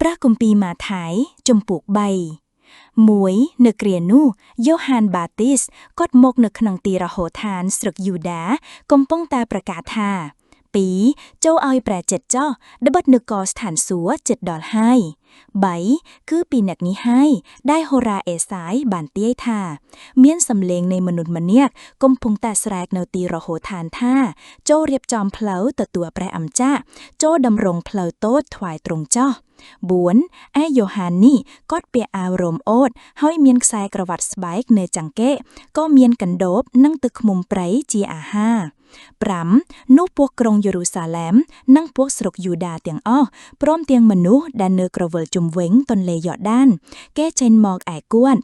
ព្រះគម្ពីរម៉ាថាយជំពូក3មួយនៅគ្រានោះយ៉ូហានបាទីសគាត់មកនៅក្នុងទីរហោឋានស្រុកយូដាកំពុងតែប្រកាសថា2ចូលឲ្យព្រះចិត្តចោះដបិតនគរស្ថានសួគ៌ចិត្តដល់ហើយ3គឺពីអ្នកនេះហើយដែលហូរ៉ាអេសាយបានទាយថាមានសម្លេងនៃមនុស្សម្នាក់កំពុងតែស្រែកនៅទីរហោឋានថាចូលរៀបចំផ្លូវទទួលព្រះអម្ចាស់ចូលតម្រង់ផ្លូវតូចថ្វាយទ្រង់ចោះ4ឯយ៉ូហាននេះគាត់ពាក់អាវរ៉ូមអូតហើយមានខ្សែក្រវ៉ាត់ស្បែកនៅចង្កេះក៏មានកណ្ដូបនិងទឹកឃ្មុំព្រៃជាអាហារ5នោះពួកក្រុងយេរូសាឡែមនិងពួកស្រុកយូដាទាំងអស់ព្រមទាំងមនុស្សដែលនៅក្រវិលជុំវិញទន្លេយ៉ូដានគេចេញមកឯគាត់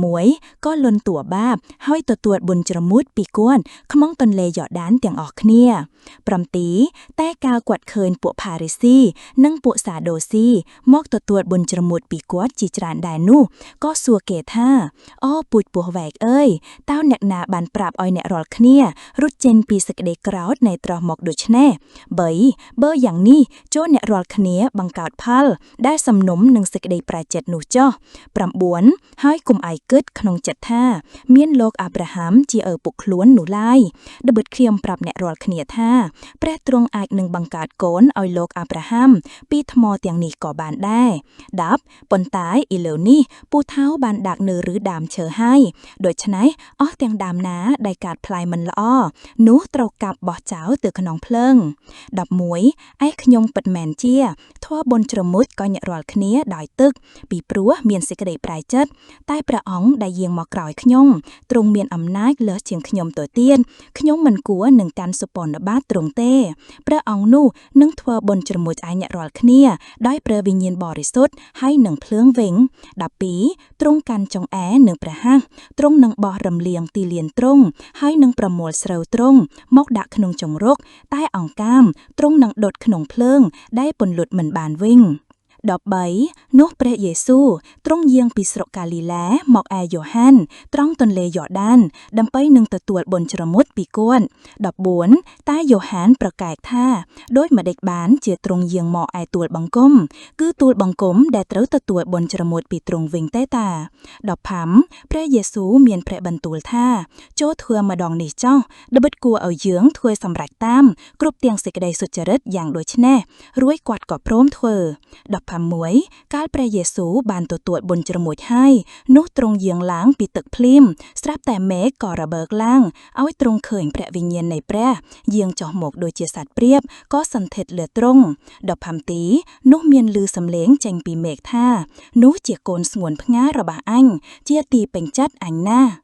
6ក៏លន់តួបាបហើយទទួលបុណ្យជ្រមុជពីគាត់ក្នុងទន្លេយ៉ូដានទាំងអស់គ្នា7តែកាលគាត់ឃើញពួកផារីស៊ីនិងពួកសាដូស៊ីមកទទួលបុណ្យជ្រមុជពីគាត់ជាច្រើនដែរនោះក៏សួរគេថាអូពូជពោះវែកអើយតើអ្នកណាបានប្រាប់ឲ្យអ្នករាល់គ្នារត់ចេញពីសេចក្តីក្រោធនៃត្រោះមកដូច្នេះ3បើយ៉ាងនេះចូលអ្នករាល់គ្នាបង្កើតផលដែលសំណុំនឹងសេចក្តីប្រាជ្ញនោះចុះ9ហើយគុំអាយគិតក្នុងចិត្តថាមានលោកអាប់រ៉ាហាំជាឪពុកខ្លួននោះឡើយដបិតខ្ញុំប្រាប់អ្នករាល់គ្នាថាព្រះទ្រង់អាចនឹងបង្កើតកូនឲ្យលោកអាប់រ៉ាហាំពីថ្មទាំងនេះក៏បានដែរ10ប៉ុន្តែឥឡូវនេះពូថៅបានដាក់នៅឬដើមឈើហើយដូច្នេះអស់ទាំងដើមណាដែលកាត់ផ្លែមិនល្អនោះត្រូវកាប់បោះចោលទៅក្នុងភ្លើង11ឯខ្ញុំពិតមែនជាធម៌បុណ្យជ្រមុជក៏អ្នករាល់គ្នាដោយទឹកពីព្រោះមានសេចក្តីប្រែចិត្តតែព្រះអង្គដែលយាងមកក្រោយខ្ញុំទ្រង់មានអំណាចលើសជាងខ្ញុំទៅទៀតខ្ញុំមិនគួរនឹងកាន់សុបនបាតទ្រង់ទេព្រះអង្គនោះនឹងធ្វើបុណ្យជ្រមុជឲ្យអ្នករាល់គ្នាដោយព្រះវិញ្ញាណបរិសុទ្ធហើយនឹងភ្លើងវិញ12ទ្រង់កាន់ចង្អែនឹងព្រះហស្ថទ្រង់នឹងបោះរំលៀងទីលានទ្រង់ហើយនឹងប្រមូលស្រូវទ្រង់មកដាក់ក្នុងជង្រុកតែអង្កាមទ្រង់នឹងដុតក្នុងភ្លើងដែលពន្លត់មិនបានវិញ13នោះព្រះយេស៊ូវទ្រង់យាងពីស្រុកកាលីឡាមកឯយ៉ូហានត្រង់ទន្លេយ៉ូដានដើម្បីនឹងទទួលបុណ្យជ្រមុជពីគាត់14តែយ៉ូហានប្រកែកថាដូចម្តេចបានជាទ្រង់យាងមកឯទូលបង្គំគឺទូលបង្គំដែលត្រូវទទួលបុណ្យជ្រមុជពីទ្រង់វិញទេតា15ព្រះយេស៊ូវមានព្រះបន្ទូលថាចូលធ្វើម្ដងនេះចោះដបិតគួរឲ្យយើងធ្វើសម្រេចតាមគ្រប់ទាំងសេចក្តីសុចរិតយ៉ាងដូចនេះរួចគាត់ក៏ព្រមធ្វើ16កាលព្រះយេស៊ូវបានទទួលបុណ្យជ្រមុជហើយនោះទ្រង់យាងឡើងពីទឹកភ្លាមស្រាប់តែមេឃក៏របើកឡើងឲ្យទ្រង់ឃើញព្រះវិញ្ញាណនៃព្រះយាងចុះមកដូចជាសត្វព្រាបក៏សន្ធិដ្ឋលើទ្រង់17នោះមានឮសំឡេងចេញពីមេឃថានោះជាកូនស្ងួនផ្ងារបស់អញជាទីពេញចិត្តអញណាស់